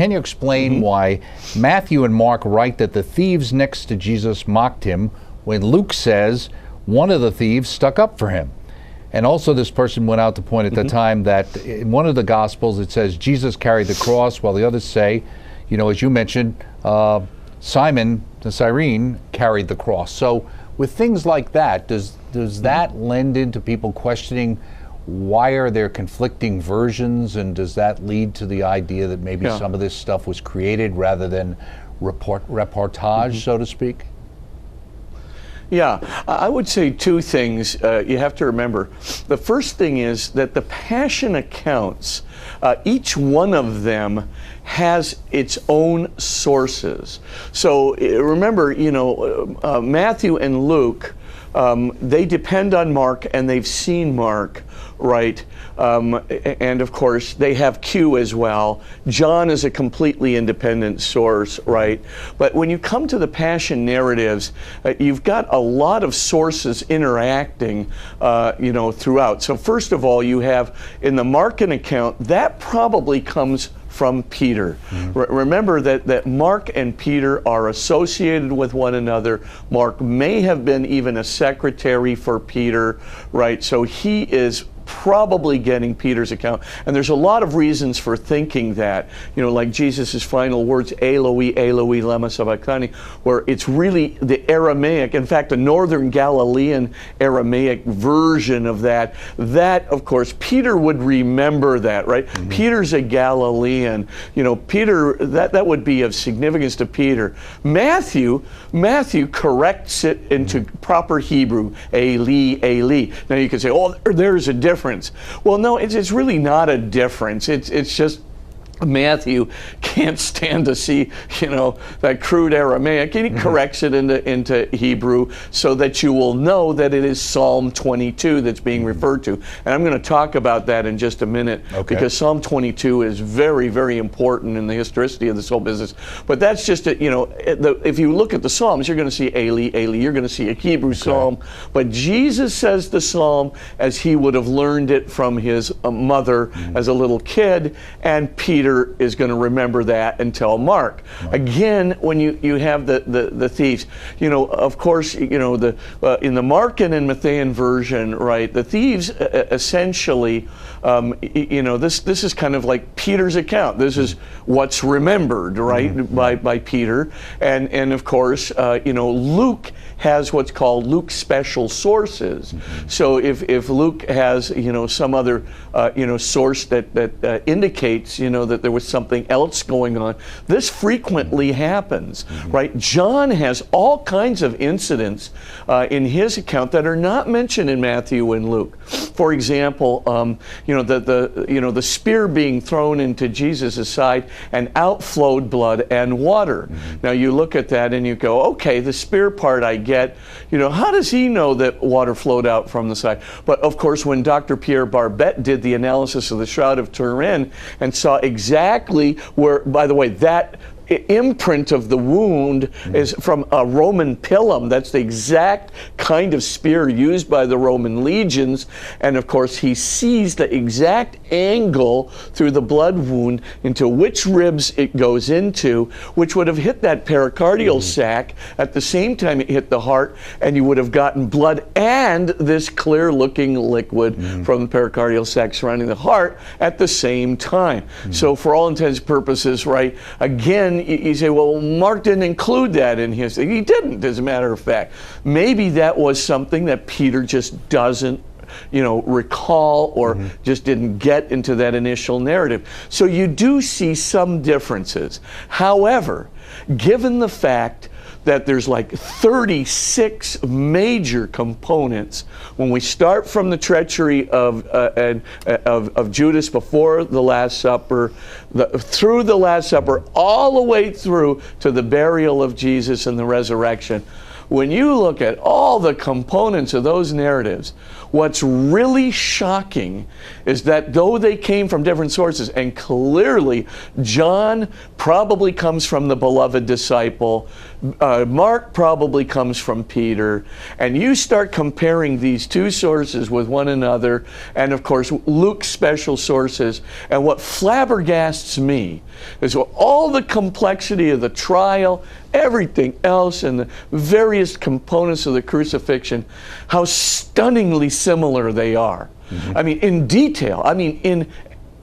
can you explain why Matthew and Mark write that the thieves next to Jesus mocked him when Luke says one of the thieves stuck up for him? And also this person went out to point at the time that in one of the Gospels it says Jesus carried the cross, while the others say, you know, as you mentioned, Simon the Cyrene carried the cross. So with things like that, does that lend into people questioning why are there conflicting versions, and does that lead to the idea that maybe some of this stuff was created rather than reportage, so to speak? Yeah, I would say two things you have to remember. The first thing is that the Passion accounts, each one of them has its own sources. So remember, you know, Matthew and Luke, they depend on Mark and they've seen Mark, right? And of course, they have Q as well. John is a completely independent source, right? But when you come to the Passion narratives, you've got a lot of sources interacting, you know, throughout. So first of all, you have in the Markan account, that probably comes from Peter. Remember that Mark and Peter are associated with one another. Mark may have been even a secretary for Peter, right? So he is probably getting Peter's account. And there's a lot of reasons for thinking that, you know, like Jesus' final words, Eloi, Eloi, lama sabachthani, where it's really the Aramaic, in fact, the Northern Galilean Aramaic version of that. That, of course, Peter would remember that, right? Peter's a Galilean. You know, Peter, that would be of significance to Peter. Matthew corrects it into proper Hebrew, Eli, Eli. Now you could say, oh, there's a difference. Well, no, it's really not a difference. It's just Matthew can't stand to see, you know, that crude Aramaic, and he corrects it into Hebrew so that you will know that it is Psalm 22 that's being referred to. And I'm going to talk about that in just a minute, because Psalm 22 is very, very important in the historicity of this whole business. But that's just, you know, if you look at the Psalms, you're going to see Eli, Eli, you're going to see a Hebrew Psalm. But Jesus says the Psalm as he would have learned it from his mother as a little kid, and Peter is going to remember that and tell Mark. Again, when you have the thieves, you know, of course, you know, in the Markan and Matthean version, right, the thieves essentially, you know, this is kind of like Peter's account. This is what's remembered, right, by Peter, and of course, you know, Luke has what's called Luke's special sources. So if Luke has, you know, some other, you know, source that indicates, you know, that there was something else going on, this frequently happens, right? John has all kinds of incidents in his account that are not mentioned in Matthew and Luke. For example, you know, the spear being thrown into Jesus' side and outflowed blood and water. Now you look at that and you go, okay, the spear part I get. You know, how does he know that water flowed out from the side? But of course, when Dr. Pierre Barbet did the analysis of the Shroud of Turin and saw exactly where, by the way, that imprint of the wound is from a Roman pilum. That's the exact kind of spear used by the Roman legions. And of course, he sees the exact angle through the blood wound into which ribs it goes into, which would have hit that pericardial sac at the same time it hit the heart, and you would have gotten blood and this clear looking liquid from the pericardial sac surrounding the heart at the same time. So for all intents and purposes, right, again, you say, well, Mark didn't include that in his. He didn't, as a matter of fact. Maybe that was something that Peter just doesn't, you know, recall, or just didn't get into that initial narrative. So you do see some differences. However, given the fact that there's like 36 major components. When we start from the treachery of Judas before the Last Supper, through the Last Supper, all the way through to the burial of Jesus and the resurrection, when you look at all the components of those narratives, what's really shocking is that though they came from different sources, and clearly John probably comes from the beloved disciple, Mark probably comes from Peter, and you start comparing these two sources with one another, and of course Luke's special sources, and what flabbergasts me is all the complexity of the trial, everything else, and the various components of the crucifixion, how stunningly similar they are. Mm-hmm. I mean, in detail, in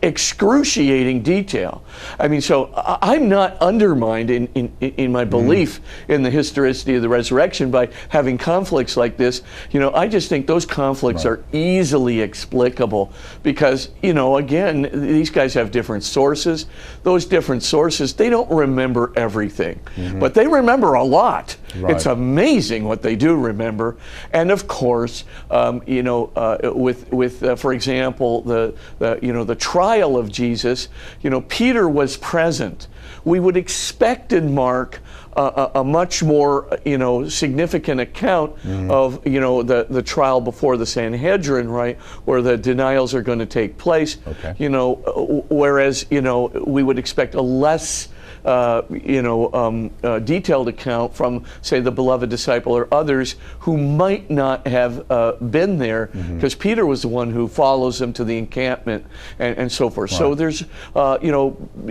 excruciating detail. I mean, so I'm not undermined in my belief in the historicity of the resurrection by having conflicts like this. I just think those conflicts are easily explicable because, again, these guys have different sources. Those different sources, they don't remember everything, but they remember a lot. Right. It's amazing what they do remember. And of course, with for example, the trial of Jesus, Peter was present. We would expect in Mark a much more, significant account of, the trial before the Sanhedrin, right, where the denials are going to take place. Okay. Whereas, we would expect a less detailed account from, say, the beloved disciple or others who might not have been there, because Peter was the one who follows them to the encampment and so forth. Right. So there's,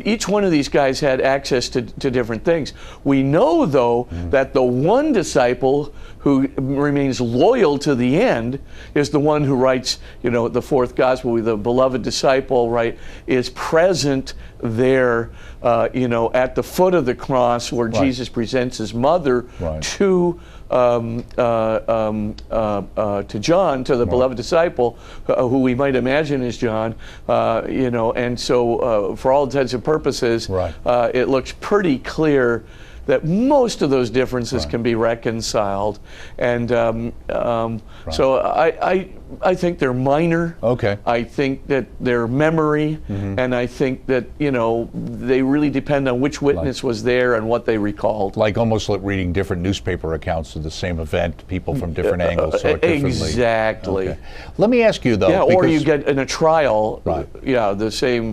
each one of these guys had access to different things. We know, though, that the one disciple who remains loyal to the end is the one who writes, the fourth gospel. The beloved disciple, right, is present there, at the foot of the cross where Jesus presents his mother to John, to the beloved disciple, who we might imagine is John, and so for all intents and purposes, it looks pretty clear that most of those differences can be reconciled, and so I think they're minor. Okay. I think that they're memory, and I think that they really depend on which witness was there and what they recalled. Like almost like reading different newspaper accounts of the same event, people from different angles saw it differently. Exactly. Okay. Let me ask you though. Yeah, or you get in a trial. The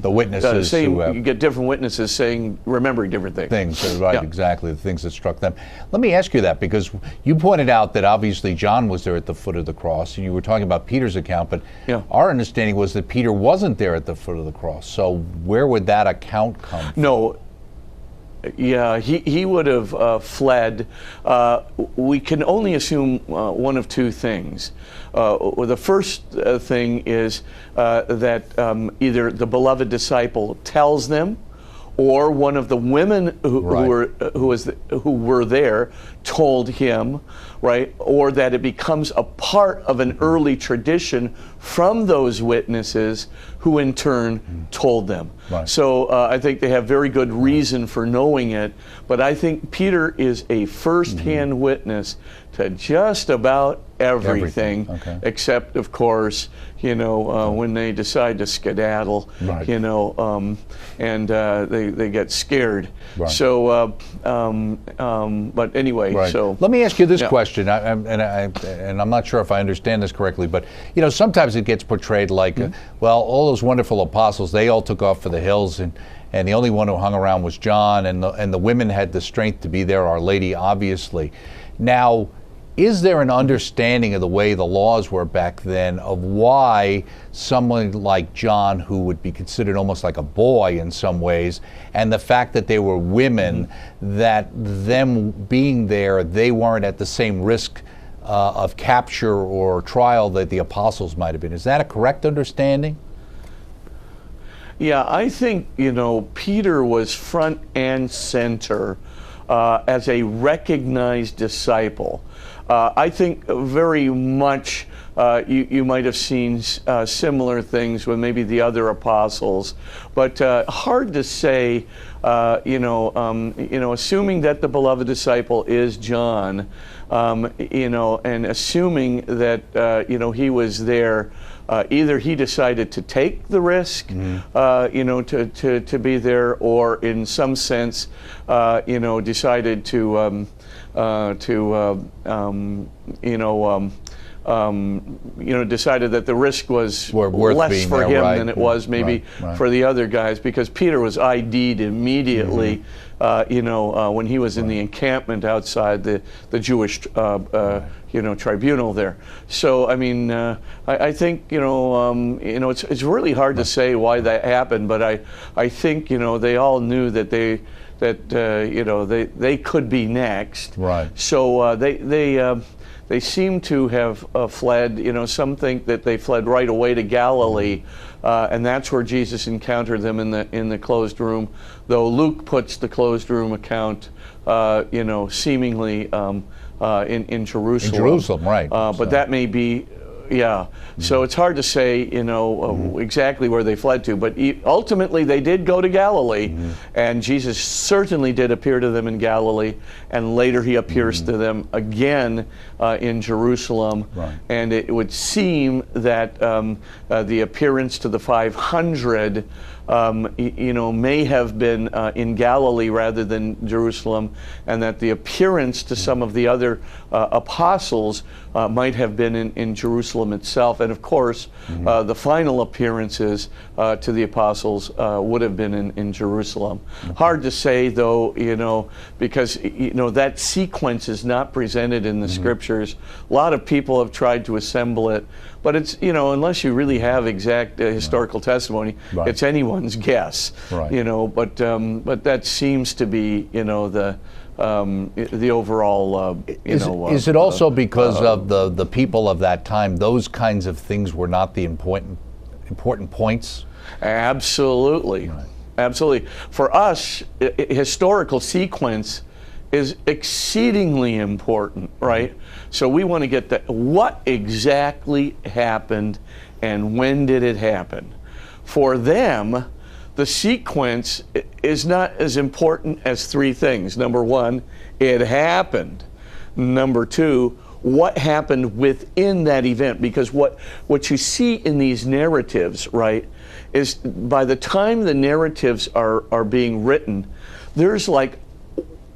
witnesses. You get different witnesses remembering different things. Right. Exactly. The things that struck them. Let me ask you that, because you pointed out that obviously John was there at the foot of the cross, and you were talking about Peter's account, but our understanding was that Peter wasn't there at the foot of the cross. So where would that account come from? No. Yeah, he would have fled. We can only assume one of two things. The first thing is that either the beloved disciple tells them, or one of the women who were there told him, right? Or that it becomes a part of an early tradition from those witnesses who in turn told them. Right. So I think they have very good reason for knowing it, but I think Peter is a first-hand witness to just about everything. Okay. Except, of course, when they decide to skedaddle, and they get scared. Right. So, but anyway, so let me ask you this question, and I'm not sure if I understand this correctly, but sometimes it gets portrayed like, well, all those wonderful apostles, they all took off for the hills, and the only one who hung around was John, and the women had the strength to be there, Our Lady, obviously. Now, is there an understanding of the way the laws were back then of why someone like John, who would be considered almost like a boy in some ways, and the fact that they were women, that them being there, they weren't at the same risk of capture or trial that the apostles might have been? Is that a correct understanding? Yeah, I think, Peter was front and center as a recognized disciple. I think very much you might have seen similar things with maybe the other apostles, but hard to say. Assuming that the beloved disciple is John, and assuming that he was there either he decided to take the risk, you know, to be there, or in some sense, you know, decided to decided that the risk was less for him than it was maybe for the other guys, because Peter was ID'd immediately, when he was in the encampment outside the Jewish, tribunal there. So I mean, I think it's really hard to say why that happened, but I think they all knew that they could be next. Right. So they seem to have fled. Some think that they fled right away to Galilee, and that's where Jesus encountered them in the closed room. Though Luke puts the closed room account, seemingly in Jerusalem. In Jerusalem, right? But that may be. Yeah, so it's hard to say, exactly where they fled to, but ultimately they did go to Galilee, and Jesus certainly did appear to them in Galilee, and later he appears to them again in Jerusalem, and it would seem that the appearance to the 500 may have been in Galilee rather than Jerusalem, and that the appearance to some of the other apostles might have been in Jerusalem itself. And of course, the final appearances to the apostles would have been in Jerusalem. Hard to say, though, because that sequence is not presented in the scriptures. A lot of people have tried to assemble it, but it's unless you really have exact historical testimony, it's anyone's guess. But that seems to be the overall. Is it also because of the people of that time? Those kinds of things were not the important points. Absolutely, absolutely. For us, historical sequence is exceedingly important, right? So we want to get that. What exactly happened, and when did it happen? For them, the sequence is not as important as three things. Number one, it happened. Number two, what happened within that event? Because what you see in these narratives, right, is by the time the narratives are being written, there's like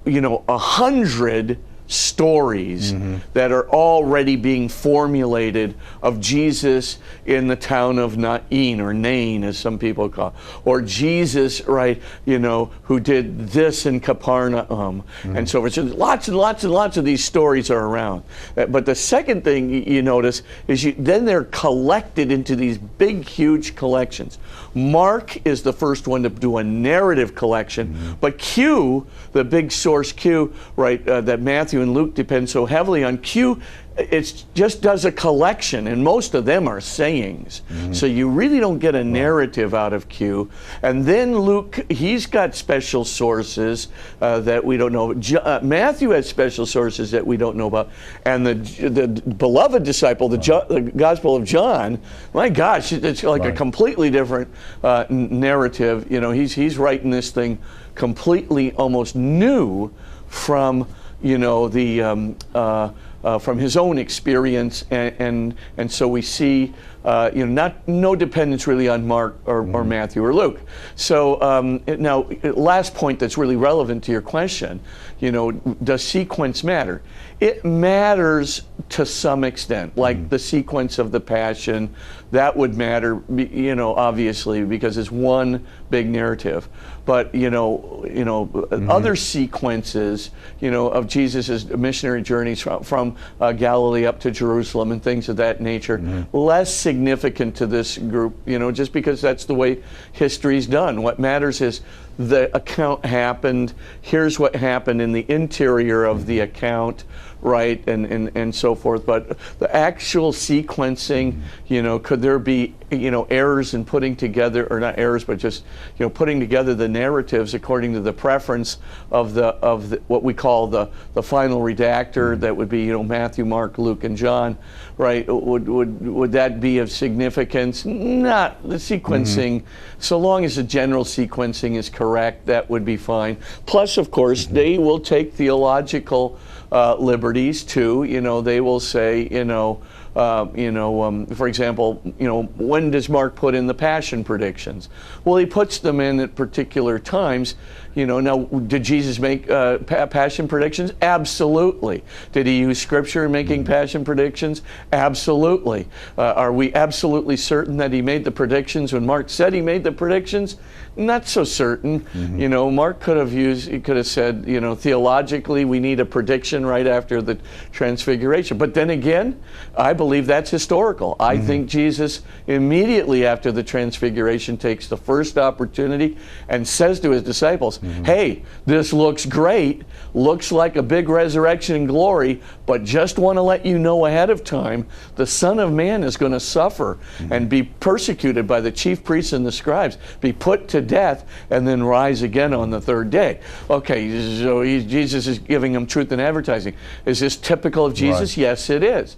100 stories that are already being formulated of Jesus in the town of Nain, or Nain as some people call it, or Jesus, right, who did this in Capernaum, and so forth. So lots and lots and lots of these stories are around. But the second thing you notice is then they're collected into these big, huge collections. Mark is the first one to do a narrative collection, but Q, the big source Q, right, that Matthew and Luke depend so heavily on, Q, it just does a collection, and most of them are sayings. So you really don't get a narrative out of Q. And then Luke, he's got special sources that we don't know. Matthew has special sources that we don't know about. And the beloved disciple, the Gospel of John, my gosh, it's like a completely different narrative. He's writing this thing completely almost new from from his own experience, and so we see no dependence really on Mark or Matthew or Luke. So now, last point that's really relevant to your question, does sequence matter? It matters to some extent, like the sequence of the Passion. That would matter, obviously, because it's one big narrative. But other sequences, of Jesus's missionary journeys from Galilee up to Jerusalem and things of that nature, less significant to this group, just because that's the way history's done. What matters is the account happened. Here's what happened in the interior of the account, right, and so forth. But the actual sequencing, could there be errors in putting together, or not errors, but just putting together the narratives according to the preference of the what we call the final redactor? That would be Matthew, Mark, Luke, and John, right? Would that be of significance? Not the sequencing. So long as the general sequencing is correct, that would be fine. Plus, of course, they will take theological liberties too. They will say, For example, when does Mark put in the passion predictions? Well, he puts them in at particular times. Now, did Jesus make passion predictions? Absolutely. Did he use Scripture in making passion predictions? Absolutely. Are we absolutely certain that he made the predictions when Mark said he made the predictions? Not so certain. Mark could have said, theologically, we need a prediction right after the transfiguration. But then again, I believe that's historical. I think Jesus, immediately after the transfiguration, takes the first opportunity and says to his disciples, hey, this looks great, looks like a big resurrection and glory, but just want to let you know ahead of time, the Son of Man is going to suffer and be persecuted by the chief priests and the scribes, be put to death, and then rise again on the third day. Okay, so Jesus is giving them truth in advertising. Is this typical of Jesus? Right. Yes, it is.